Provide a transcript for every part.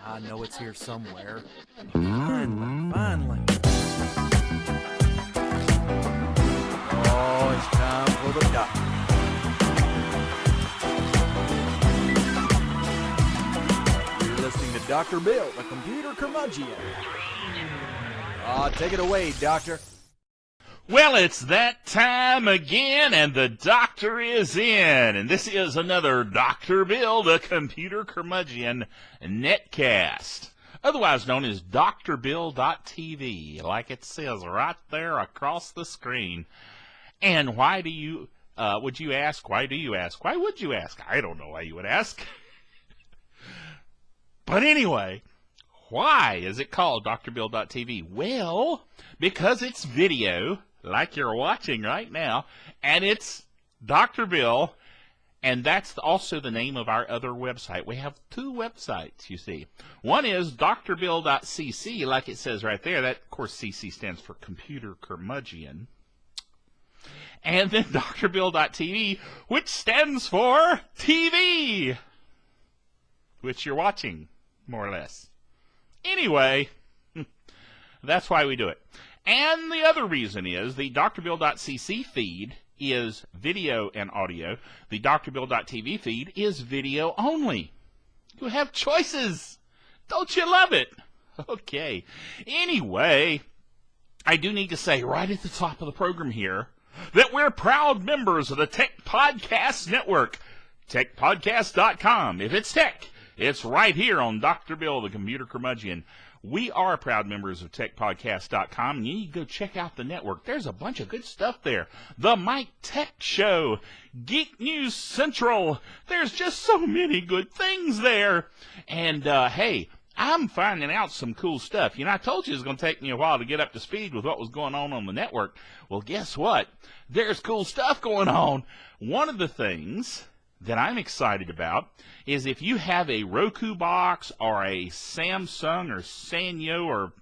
I know it's here somewhere. Finally. Oh, it's time for the doctor. You're listening to Dr. Bill, the computer curmudgeon. Take it away, Doctor. Well, it's that time again, and the doctor is in. And this is another Dr. Bill, the computer curmudgeon netcast, otherwise known as drbill.tv, like it says right there across the screen. And why do you, would you ask? Why do you ask? Why would you ask? I don't know why you would ask. But anyway, why is it called drbill.tv? Well, because it's video, like you're watching right now, and it's Dr. Bill, and that's also the name of our other website. We have two websites, you see. One is drbill.cc, like it says right there. That, of course, CC stands for Computer Curmudgeon. And then drbill.tv, which stands for TV, which you're watching, more or less. Anyway, that's why we do it. And the other reason is the drbill.cc feed is video and audio. The drbill.tv feed is video only. You have choices. Don't you love it? Okay. Anyway, I do need to say right at the top of the program here that we're proud members of the Tech Podcast Network. TechPodcast.com. If it's tech, it's right here on Dr. Bill, the computer curmudgeon. We are proud members of TechPodcast.com, and you need to go check out the network. There's a bunch of good stuff there. The Mike Tech Show, Geek News Central. There's just so many good things there. And, hey, I'm finding out some cool stuff. You know, I told you it was going to take me a while to get up to speed with what was going on the network. Well, guess what? There's cool stuff going on. One of the things that I'm excited about is if you have a Roku box or a Samsung or Sanyo or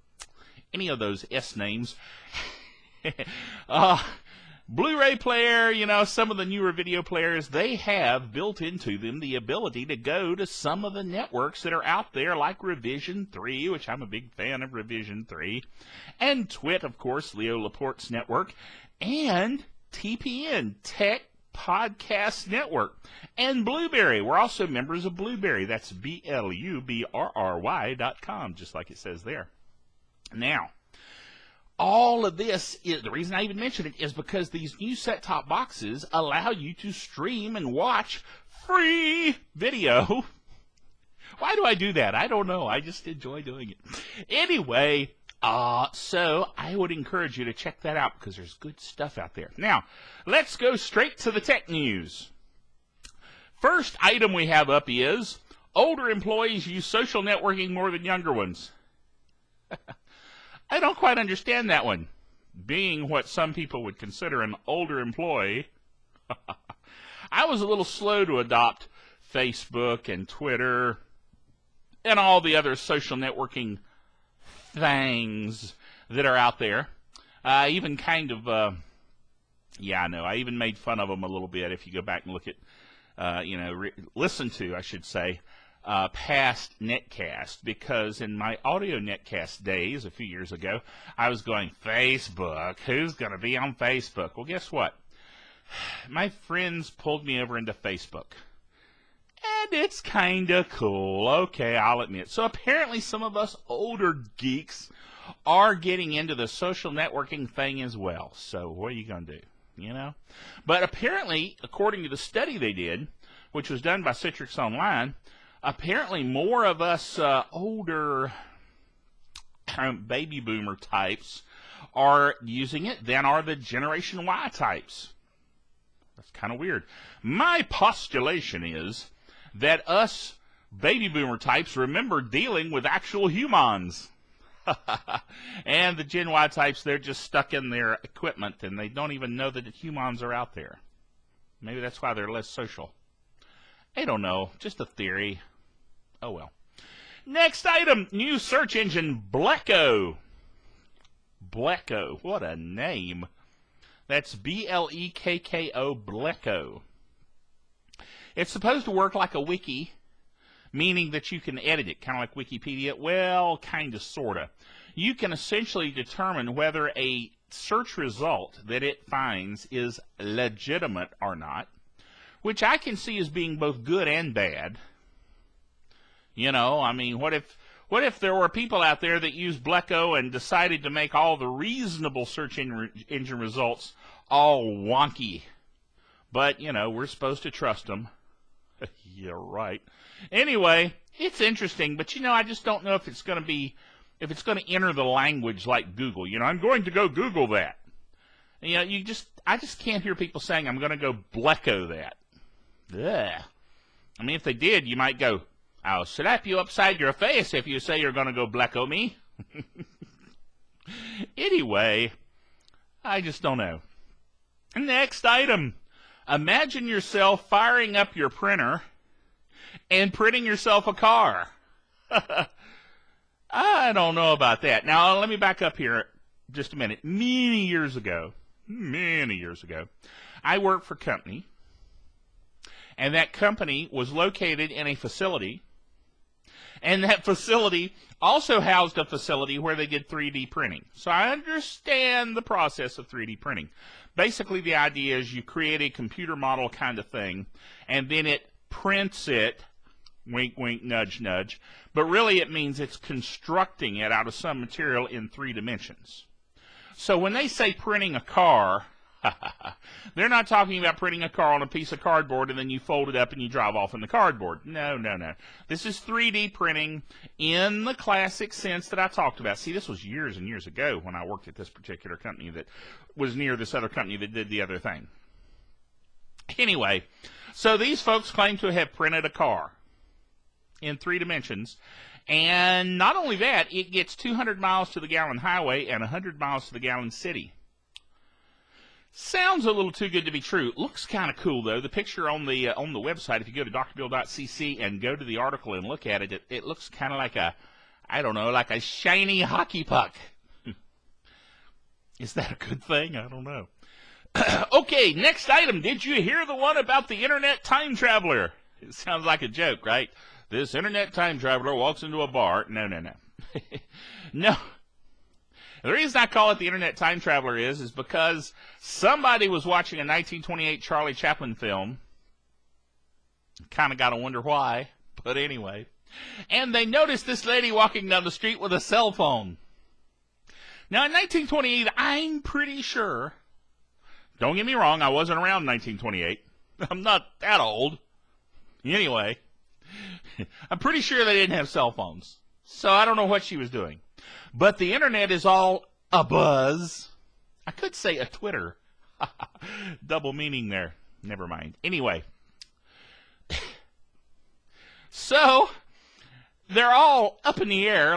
any of those S names, Blu-ray player, you know, some of the newer video players, they have built into them the ability to go to some of the networks that are out there, like Revision 3, which I'm a big fan of Revision 3, and TWIT, of course, Leo Laporte's network, and TPN, Tech Podcast Network, and Blueberry. We're also members of Blueberry. That's BLUBRRY.com, just like it says there. Now, all of this, the reason I even mention it is because these new set-top boxes allow you to stream and watch free video. Why do I do that? I don't know. I just enjoy doing it. Anyway, so I would encourage you to check that out because there's good stuff out there. Now, let's go straight to the tech news. First item we have up is older employees use social networking more than younger ones. I don't quite understand that one. Being what some people would consider an older employee, I was a little slow to adopt Facebook and Twitter and all the other social networking things that are out there. I even kind of, I even made fun of them a little bit if you go back and look at, listen to, I should say, past netcast, because in my audio netcast days a few years ago, I was going, Facebook, who's going to be on Facebook? Well, guess what? My friends pulled me over into Facebook. And it's kind of cool. Okay, I'll admit. So apparently some of us older geeks are getting into the social networking thing as well. So what are you going to do? You know? But apparently, according to the study they did, which was done by Citrix Online, apparently more of us older baby boomer types are using it than are the Generation Y types. That's kind of weird. My postulation is that us baby boomer types remember dealing with actual humans. And the Gen Y types, they're just stuck in their equipment and they don't even know that the humans are out there. Maybe that's why they're less social. I don't know. Just a theory. Oh well. Next item, new search engine Bleko. Bleko. What a name. That's B-L-E-K-K-O, Bleko. It's supposed to work like a wiki, meaning that you can edit it, kind of like Wikipedia. Well, kind of, sort of. You can essentially determine whether a search result that it finds is legitimate or not, which I can see as being both good and bad. You know, I mean, what if there were people out there that used Bleco and decided to make all the reasonable search engine results all wonky? But, you know, we're supposed to trust them. Yeah, right. Anyway, it's interesting, but, you know, I just don't know if it's going to enter the language like Google. You know, I'm going to go Google that. And, you know, I just can't hear people saying, I'm going to go Bleco that. Ugh. I mean, if they did, you might go, I'll slap you upside your face if you say you're going to go Bleco me. Anyway, I just don't know. Next item. Imagine yourself firing up your printer and printing yourself a car. I don't know about that. Now, let me back up here just a minute. Many years ago, I worked for a company, and that company was located in a facility, and that facility also housed a facility where they did 3D printing. So I understand the process of 3D printing. Basically, the idea is you create a computer model kind of thing, and then it prints it, wink, wink, nudge, nudge, but really it means it's constructing it out of some material in 3 dimensions. So when they say printing a car, they're not talking about printing a car on a piece of cardboard and then you fold it up and you drive off in the cardboard. No, no, no. This is 3D printing in the classic sense that I talked about. See, this was years and years ago when I worked at this particular company that was near this other company that did the other thing. Anyway, so these folks claim to have printed a car in 3 dimensions, and not only that, it gets 200 miles to the gallon highway and 100 miles to the gallon city. Sounds a little too good to be true. Looks kind of cool, though. The picture on the website, if you go to drbill.cc and go to the article and look at it, it looks kind of like like a shiny hockey puck. Is that a good thing? I don't know. Okay, next item. Did you hear the one about the internet time traveler? It sounds like a joke, right? This internet time traveler walks into a bar. No, no, no. No. The reason I call it the internet time traveler is because somebody was watching a 1928 Charlie Chaplin film. Kind of got to wonder why, but anyway. And they noticed this lady walking down the street with a cell phone. Now, in 1928, I'm pretty sure, don't get me wrong, I wasn't around in 1928. I'm not that old. Anyway, I'm pretty sure they didn't have cell phones. So I don't know what she was doing. But the internet is all abuzz. I could say a Twitter. Double meaning there. Never mind. Anyway. So, they're all up in the air,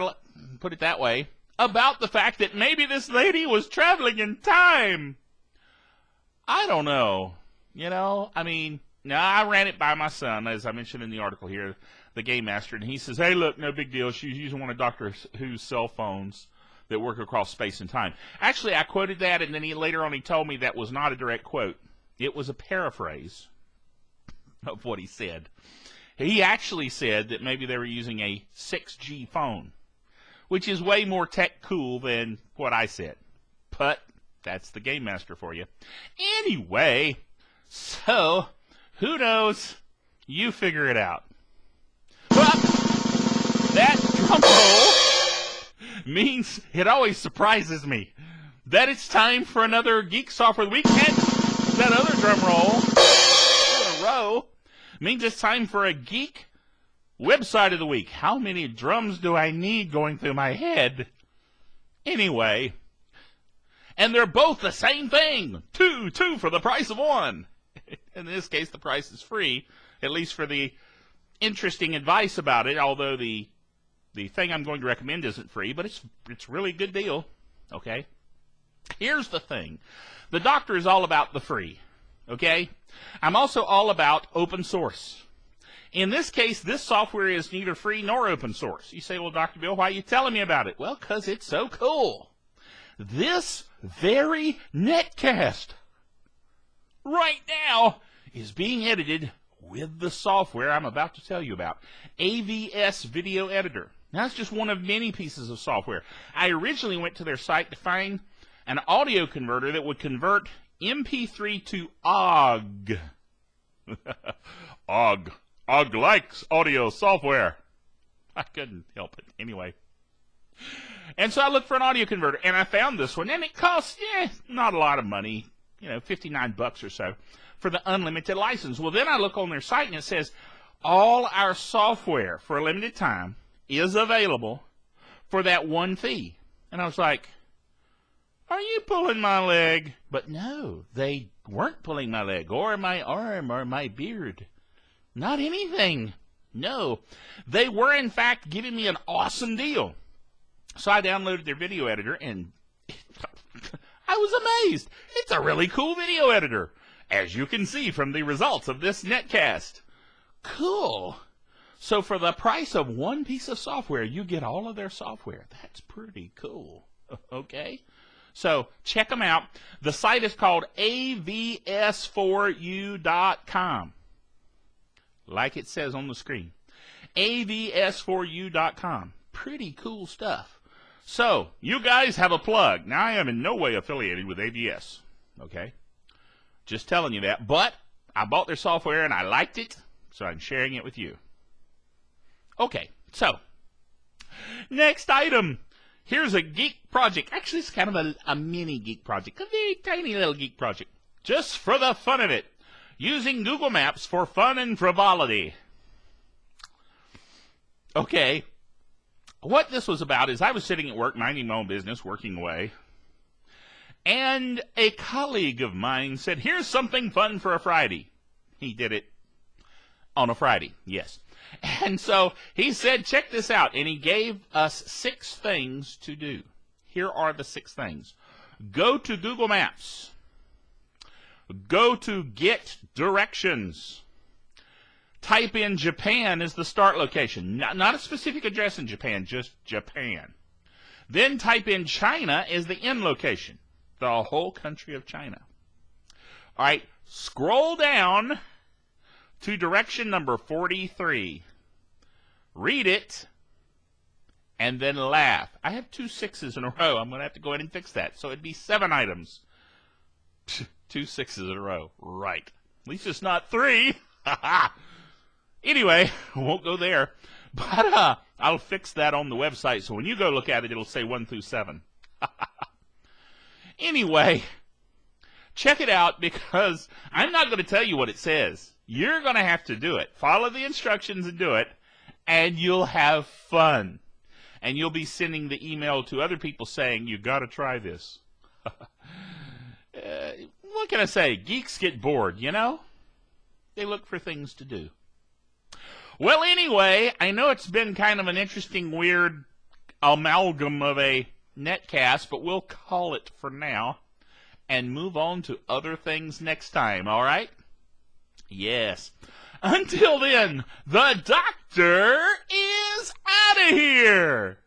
put it that way, about the fact that maybe this lady was traveling in time. I don't know. You know, I mean, now I ran it by my son, as I mentioned in the article here, the game master, and he says, hey, look, no big deal. She's using one of Dr. Who's cell phones that work across space and time. Actually, I quoted that, and then later on he told me that was not a direct quote. It was a paraphrase of what he said. He actually said that maybe they were using a 6G phone, which is way more tech cool than what I said. But that's the game master for you. Anyway, so who knows? You figure it out. But that drum roll means it always surprises me that it's time for another Geek Software of the Week. And that other drum roll in a row means it's time for a Geek Website of the Week. How many drums do I need going through my head? Anyway, and they're both the same thing. Two for the price of one. In this case, the price is free, at least for the interesting advice about it, although the thing I'm going to recommend isn't free, but it's really a good deal. Okay? Here's the thing. The doctor is all about the free. Okay? I'm also all about open source. In this case, this software is neither free nor open source. You say, well, Dr. Bill, why are you telling me about it? Well, because it's so cool. This very netcast right now is being edited with the software I'm about to tell you about, AVS Video Editor. Now, that's just one of many pieces of software. I originally went to their site to find an audio converter that would convert MP3 to OGG. OGG. OGG likes audio software. I couldn't help it. Anyway. And so I looked for an audio converter, and I found this one, and it costs, not a lot of money, $59 or so for the unlimited license. Well, then I look on their site, and it says, all our software for a limited time is available for that one fee. And I was like, are you pulling my leg? But no, they weren't pulling my leg, or my arm, or my beard. Not anything. No. They were, in fact, giving me an awesome deal. So I downloaded their video editor, and I was amazed. It's a really cool video editor, as you can see from the results of this netcast. Cool. So for the price of one piece of software, you get all of their software. That's pretty cool. Okay? So check them out. The site is called avs4u.com. Like it says on the screen. avs4u.com. Pretty cool stuff. So, you guys have a plug. Now, I am in no way affiliated with AVS. Okay? Just telling you that. But I bought their software and I liked it, so I'm sharing it with you. Okay, so next item. Here's a geek project. Actually, it's kind of a mini geek project. A very tiny little geek project. Just for the fun of it. Using Google Maps for fun and frivolity. Okay. What this was about is I was sitting at work, minding my own business, working away. And a colleague of mine said, here's something fun for a Friday. He did it on a Friday, yes. And so he said, check this out. And he gave us 6 things to do. Here are the 6 things. Go to Google Maps. Go to Get Directions. Type in Japan as the start location. Not a specific address in Japan, just Japan. Then type in China as the end location. The whole country of China. All right, scroll down to direction number 43. Read it, and then laugh. I have 2 6s in a row. I'm going to have to go ahead and fix that. So it'd be 7 items. 2 6s in a row. Right. At least it's not 3. Anyway, I won't go there. But I'll fix that on the website. So when you go look at it, it'll say 1 through 7. Anyway, check it out because I'm not going to tell you what it says. You're going to have to do it. Follow the instructions and do it, and you'll have fun. And you'll be sending the email to other people saying, you got to try this. What can I say? Geeks get bored, you know? They look for things to do. Well, anyway, I know it's been kind of an interesting, weird amalgam of a netcast, but we'll call it for now and move on to other things next time, all right? Yes. Until then, the doctor is out of here.